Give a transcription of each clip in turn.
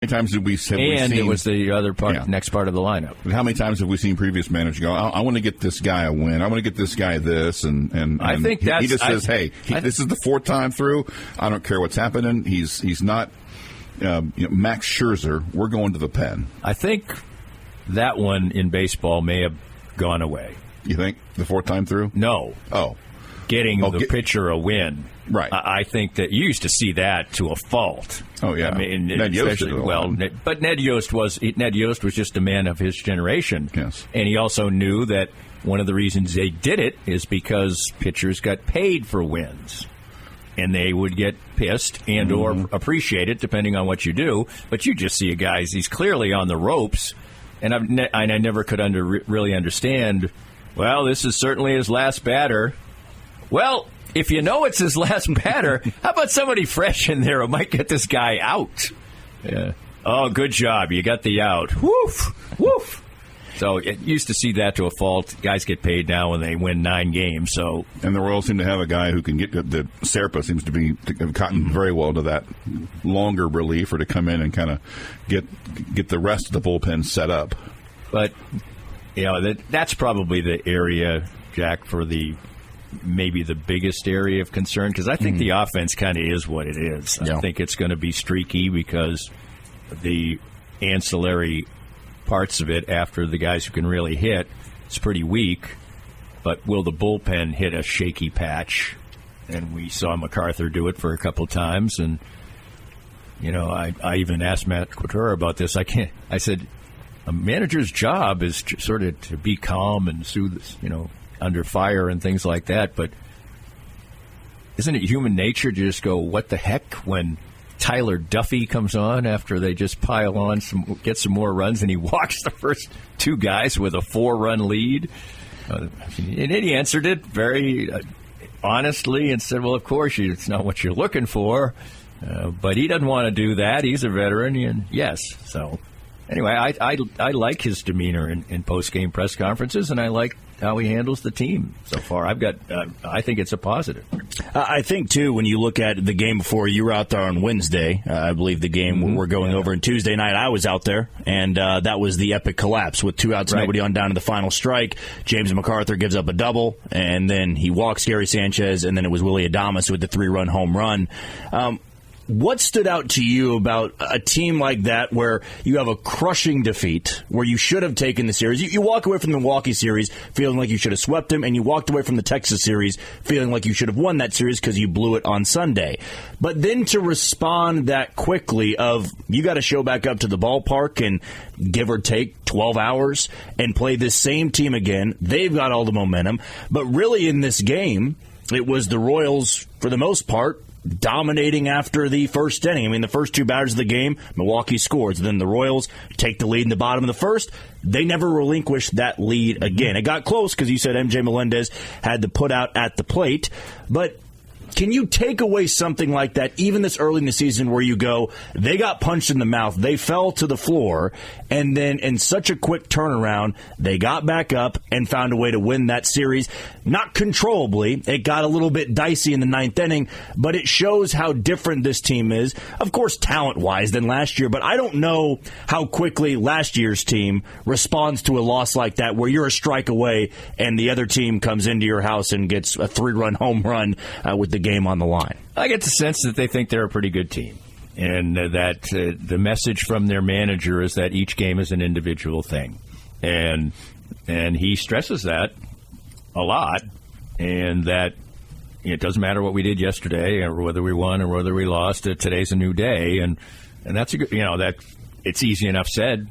many times have we seen, it was the other part, next part of the lineup. How many times have we seen previous managers go, I want to get this guy a win. I want to get this guy this. And I think he just says, this is the fourth time through. I don't care what's happening. He's not Max Scherzer. We're going to the pen. I think that one in baseball may have gone away. You think the fourth time through? No. Oh. Getting the pitcher a win. Right. I think that you used to see that to a fault. Oh, yeah. I mean, Ned Yost but Ned Yost was just a man of his generation. Yes. And he also knew that one of the reasons they did it is because pitchers got paid for wins. And they would get pissed and or appreciate it, depending on what you do. But you just see a guy, he's clearly on the ropes. And I never could really understand, well, this is certainly his last batter. Well, if you know it's his last batter, how about somebody fresh in there who might get this guy out? Yeah. Oh, good job. You got the out. Woof, woof. So it used to see that to a fault. Guys get paid now when they win 9 games. So, and the Royals seem to have a guy who can get the Serpa seems to have gotten very well to that longer relief or to come in and kind of get the rest of the bullpen set up. But that's probably the area, Jack, for maybe the biggest area of concern, because I think the offense kind of is what it is. Yeah. I think it's going to be streaky because the ancillary parts of it after the guys who can really hit, it's pretty weak. But will the bullpen hit a shaky patch? And we saw MacArthur do it for a couple times. And, I even asked Matt Quattrora about this. I said, a manager's job is sort of to be calm and soothe, under fire and things like that, but isn't it human nature to just go, what the heck, when Tyler Duffy comes on after they just pile on, get some more runs, and he walks the first 2 guys with a 4-run lead? And he answered it very honestly and said, well, of course, it's not what you're looking for, but he doesn't want to do that. He's a veteran, and yes, so... Anyway, I like his demeanor in post-game press conferences, and I like how he handles the team so far. I think it's a positive. I think, too, when you look at the game before, you were out there on Wednesday. I believe the game we're going over. And Tuesday night, I was out there, and that was the epic collapse with 2 outs, nobody on, down to the final strike. James MacArthur gives up a double, and then he walks Gary Sanchez, and then it was Willy Adames with the 3-run home run. What stood out to you about a team like that where you have a crushing defeat, where you should have taken the series? You walk away from the Milwaukee series feeling like you should have swept them, and you walked away from the Texas series feeling like you should have won that series because you blew it on Sunday. But then to respond that quickly of, you got to show back up to the ballpark and give or take 12 hours and play this same team again. They've got all the momentum. But really in this game, it was the Royals, for the most part, dominating after the first inning. I mean, the first 2 batters of the game, Milwaukee scores. Then the Royals take the lead in the bottom of the first. They never relinquished that lead again. It got close because you said MJ Melendez had to put out at the plate. But can you take away something like that, even this early in the season, where you go, they got punched in the mouth, they fell to the floor, and then in such a quick turnaround, they got back up and found a way to win that series? Not controllably. It got a little bit dicey in the 9th inning, but it shows how different this team is, of course, talent-wise than last year, but I don't know how quickly last year's team responds to a loss like that, where you're a strike away and the other team comes into your house and gets a 3-run home run with the game on the line. I get the sense that they think they're a pretty good team, and that the message from their manager is that each game is an individual thing, and he stresses that a lot, and that it doesn't matter what we did yesterday or whether we won or whether we lost. Today's a new day, and that's a good, that it's easy enough said,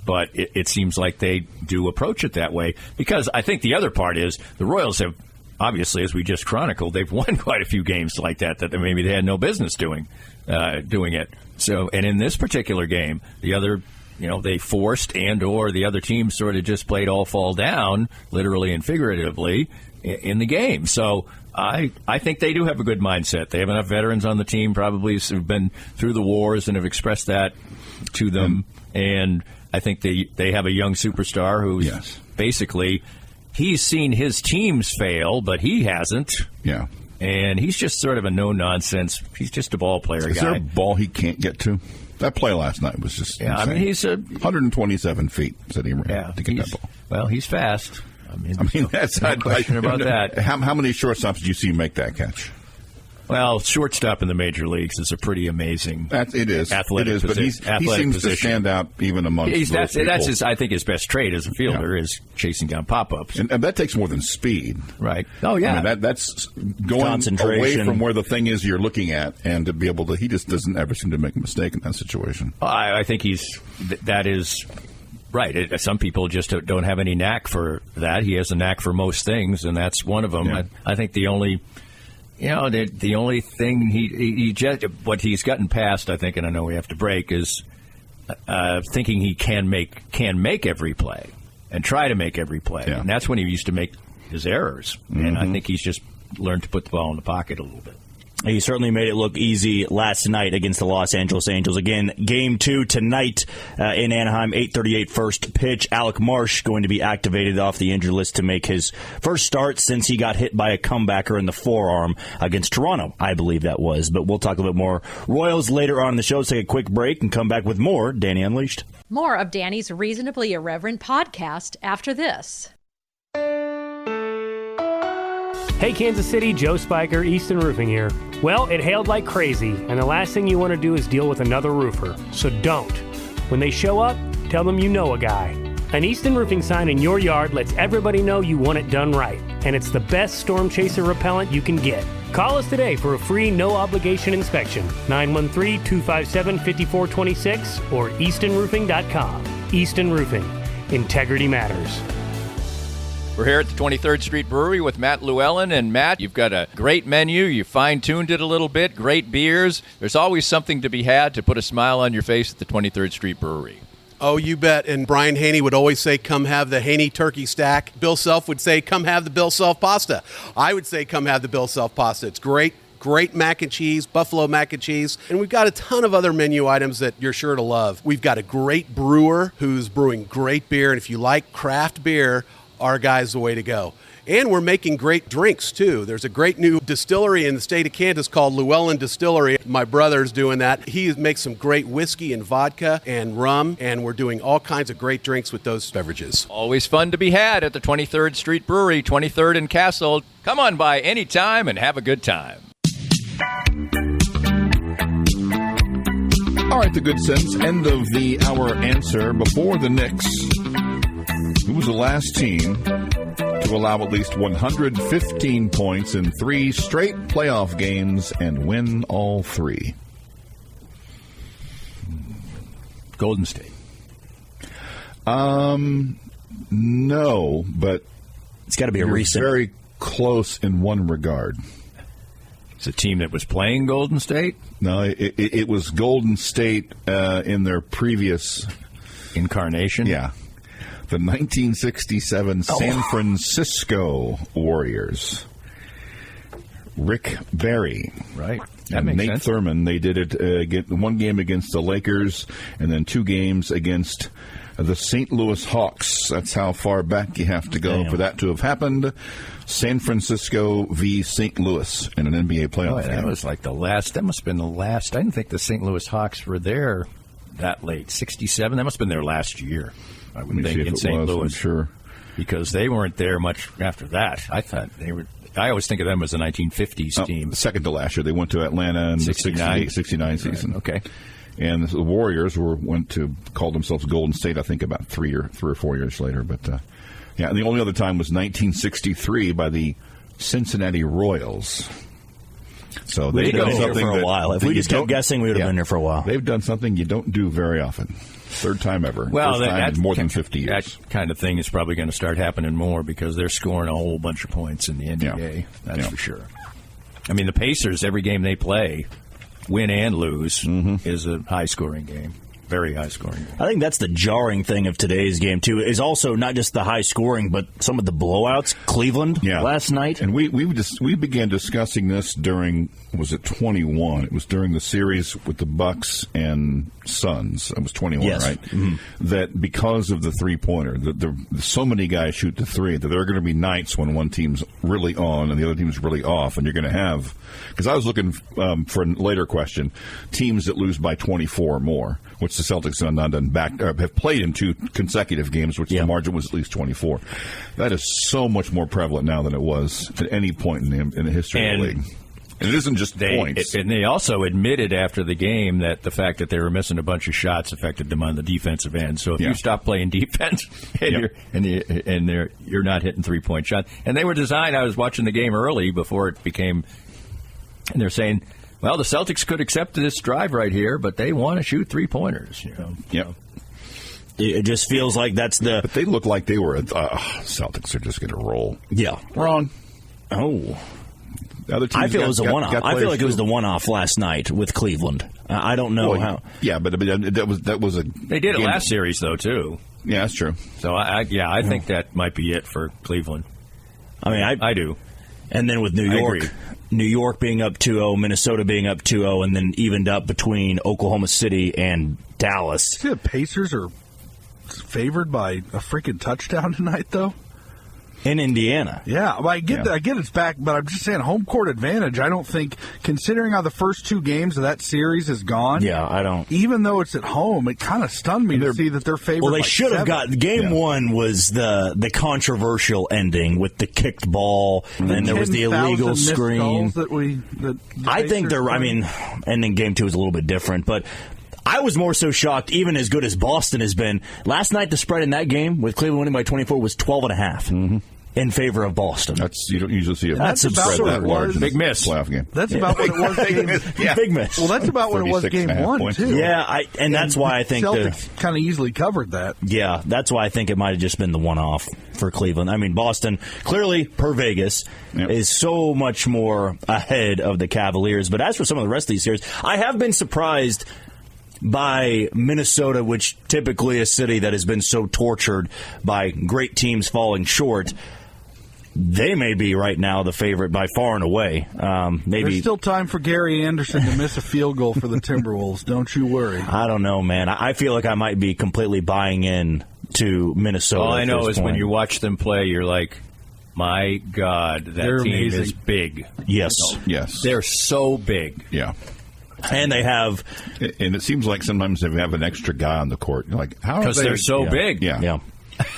but it seems like they do approach it that way, because I think the other part is the Royals have, obviously, as we just chronicled, they've won quite a few games like that maybe they had no business doing it. So, and in this particular game, the other, they forced or the other team sort of just played all fall down, literally and figuratively, in the game. So I think they do have a good mindset. They have enough veterans on the team, probably, who've been through the wars and have expressed that to them. And I think they have a young superstar who's basically... He's seen his teams fail, but he hasn't. Yeah. And he's just sort of a no-nonsense. He's just a ball player guy. Is there a ball he can't get to? That play last night was just insane. I mean, he's 127 feet, said he ran to get that ball. Well, he's fast. I mean that's no question about that. How many shortstops did you see make that catch? Well, shortstop in the major leagues is a pretty amazing it is. athletic but he seems to stand out even amongst that's his best trait as a fielder is chasing down pop-ups. And that takes more than speed. Right. Oh, yeah. I mean, that's going away from where the thing is you're looking at, and to be able to, he just doesn't ever seem to make a mistake in that situation. I think that is right. Some people just don't have any knack for that. He has a knack for most things, and that's one of them. Yeah. I think the only thing he just what he's gotten past, I think, and I know we have to break, is thinking he can make every play and try to make every play, and that's when he used to make his errors. And I think he's just learned to put the ball in the pocket a little bit. He certainly made it look easy last night against the Los Angeles Angels. Again, Game 2 tonight in Anaheim, 8:38 first pitch. Alec Marsh going to be activated off the injured list to make his first start since he got hit by a comebacker in the forearm against Toronto, I believe that was. But we'll talk a little bit more Royals later on in the show. Let's take a quick break and come back with more Danny Unleashed. More of Danny's Reasonably Irreverent podcast after this. Hey Kansas City, Joe Spiker, Easton Roofing here. Well, it hailed like crazy, and the last thing you want to do is deal with another roofer. So don't. When they show up, tell them you know a guy. An Easton Roofing sign in your yard lets everybody know you want it done right, and it's the best storm chaser repellent you can get. Call us today for a free, no-obligation inspection. 913-257-5426 or eastonroofing.com. Easton Roofing. Integrity matters. We're here at the 23rd Street Brewery with Matt Llewellyn. And Matt, you've got a great menu. You fine-tuned it a little bit. Great beers. There's always something to be had to put a smile on your face at the 23rd Street Brewery. Oh, you bet. And Brian Haney would always say, come have the Haney turkey stack. Bill Self would say, come have the Bill Self pasta. I would say, come have the Bill Self pasta. It's great. Great mac and cheese, buffalo mac and cheese, and we've got a ton of other menu items that you're sure to love. We've got a great brewer who's brewing great beer, and if you like craft beer, our guy's the way to go. And we're making great drinks, too. There's a great new distillery in the state of Kansas called Llewellyn Distillery. My brother's doing that. He makes some great whiskey and vodka and rum, and we're doing all kinds of great drinks with those beverages. Always fun to be had at the 23rd Street Brewery, 23rd and Castle. Come on by anytime and have a good time. All right, the good sense. End of the hour answer. Before the Knicks, who was the last team to allow at least 115 points in 3 straight playoff games and win all 3? Golden State. No, but it's got to be a recent. Very close in one regard. It's a team that was playing Golden State? No, it was Golden State in their previous incarnation. Yeah. The 1967 San Francisco Warriors. Rick Barry. Right. And Nate Thurman. They did it get one game against the Lakers and then 2 games against the St. Louis Hawks. That's how far back you have to go for that to have happened. San Francisco v. St. Louis in an NBA playoff game. That was like the last. That must have been the last. I didn't think the St. Louis Hawks were there that late. 67. That must have been their last year. I would think in St. Louis. I'm sure. Because they weren't there much after that. I thought they were. I always think of them as a 1950s team. Second to last year. They went to Atlanta in the 69 season. Right. Okay. And the Warriors went to call themselves Golden State, I think, about 3 or 4 years later. But, yeah, and the only other time was 1963 by the Cincinnati Royals. So they've done something for a while. If we just kept guessing, we would have been there for a while. They've done something you don't do very often. Third time ever. Well, first time in more than 50 years. That kind of thing is probably going to start happening more because they're scoring a whole bunch of points in the NBA. That's for sure. I mean, the Pacers, every game they play, win and lose, is a high-scoring game. very high scoring. I think that's the jarring thing of today's game, too, is also not just the high scoring, but some of the blowouts. Cleveland last night. And we began discussing this during, was it 21? It was during the series with the Bucks and Suns. It was 21, right? Mm-hmm. That because of the three-pointer, so many guys shoot the three, that there are going to be nights when one team's really on and the other team's really off, and you're going to have, because I was looking for a later question, teams that lose by 24 or more, which the Celtics have played in 2 consecutive games, which the margin was at least 24. That is so much more prevalent now than it was at any point in the history of the league. And it isn't just points. And they also admitted after the game that the fact that they were missing a bunch of shots affected them on the defensive end. So if you stop playing defense and you're not hitting 3-point shots, and they were designed. I was watching the game early before it became, and they're saying, well, the Celtics could accept this drive right here, but they want to shoot 3-pointers. It just feels like that's the. But they look like they were. Celtics are just going to roll. Yeah, wrong. Oh. I feel it was a one-off. I feel like it was the one-off last night with Cleveland. I don't know how. Yeah, but that was a. They did it last series though too. Yeah, that's true. So I think that might be it for Cleveland. I mean, I do. And then with New York being up 2-0, Minnesota being up 2-0, and then evened up between Oklahoma City and Dallas. See, the Pacers are favored by a freaking touchdown tonight, though. In Indiana. Yeah, well, I get it's back, but I'm just saying home court advantage. I don't think, considering how the first 2 games of that series has gone. Yeah, I don't. Even though it's at home, it kind of stunned me to see that they're favored. Well, they should have got. Game 1 was the controversial ending with the kicked ball, and there was the illegal screen. I think they're. I mean, and then Game 2 is a little bit different, but. I was more so shocked, even as good as Boston has been. Last night, the spread in that game, with Cleveland winning by 24, was 12.5 in favor of Boston. You don't usually see that's spread that large. Big miss. Playoff game. That's about what it was. Big miss. Well, that's about what it was Game 1 too. Yeah, and that's why I think Celtics kind of easily covered that. Yeah, that's why I think it might have just been the one-off for Cleveland. I mean, Boston clearly per Vegas is so much more ahead of the Cavaliers. But as for some of the rest of these series, I have been surprised by Minnesota, which typically a city that has been so tortured by great teams falling short. They may be right now the favorite by far and away. Maybe there's still time for Gary Anderson to miss a field goal for the Timberwolves. Don't you worry. I don't know, man. I feel like I might be completely buying in to Minnesota. All I know is when you watch them play, you're like, my God, that team is big. Yes. Yes. They're so big. Yeah. And they have, and it seems like sometimes they have an extra guy on the court. You're like, how? Because they're so big. Yeah.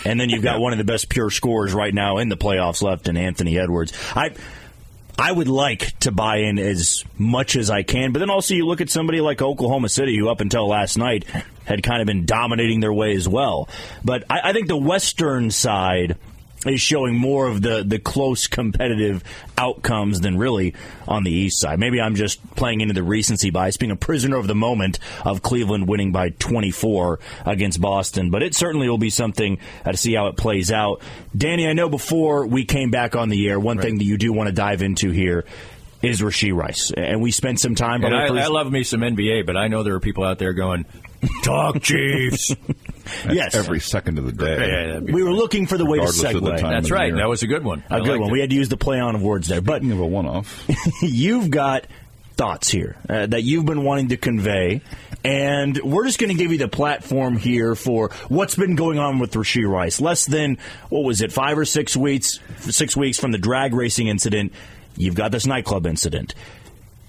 And then you've got one of the best pure scorers right now in the playoffs left in Anthony Edwards. I would like to buy in as much as I can, but then also you look at somebody like Oklahoma City, who up until last night had kind of been dominating their way as well. But I think the Western side is showing more of the close competitive outcomes than really on the East side. Maybe I'm just playing into the recency bias, being a prisoner of the moment of Cleveland winning by 24 against Boston. But it certainly will be something to see how it plays out. Danny, I know before we came back on the air, one thing that you do want to dive into here is Rashee Rice. And we spent some time. And I love me some NBA, but I know there are people out there going, talk Chiefs. Yes. Every second of the day. We were looking for the way to segue. That's right. That was a good one. A good one. We had to use the play on of words there. Speaking of a one-off. You've got thoughts here that you've been wanting to convey, and we're just going to give you the platform here for what's been going on with Rashee Rice. Less than, 5 or 6 weeks, 6 weeks from the drag racing incident, you've got this nightclub incident.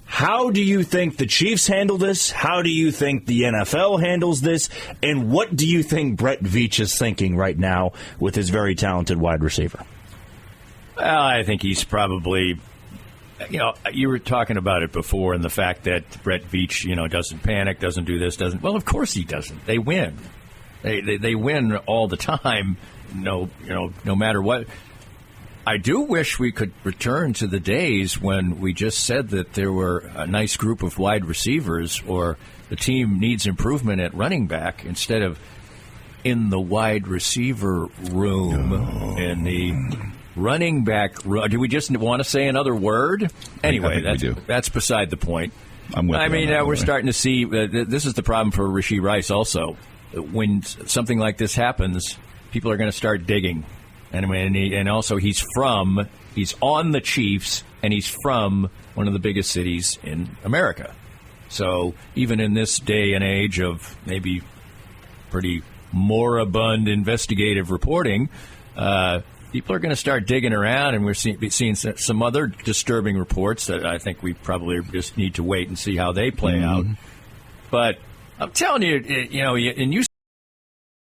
How do you think the Chiefs handle this? How do you think the NFL handles this? And what do you think Brett Veach is thinking right now with his very talented wide receiver? Well, I think he's probably, you were talking about it before, and the fact that Brett Veach, doesn't panic, doesn't do this, doesn't. Well, of course he doesn't. They win. They win all the time. No matter what. I do wish we could return to the days when we just said that there were a nice group of wide receivers, or the team needs improvement at running back, instead of in the wide receiver room in the running back room. Do we just want to say another word? Anyway, that's beside the point. I'm with you on that, we're starting to see this is the problem for Rashee Rice also. When something like this happens, people are going to start digging. And also he's on the Chiefs, and he's from one of the biggest cities in America. So even in this day and age of maybe pretty moribund investigative reporting, people are going to start digging around, and we're seeing some other disturbing reports that I think we probably just need to wait and see how they play out. But I'm telling you, and you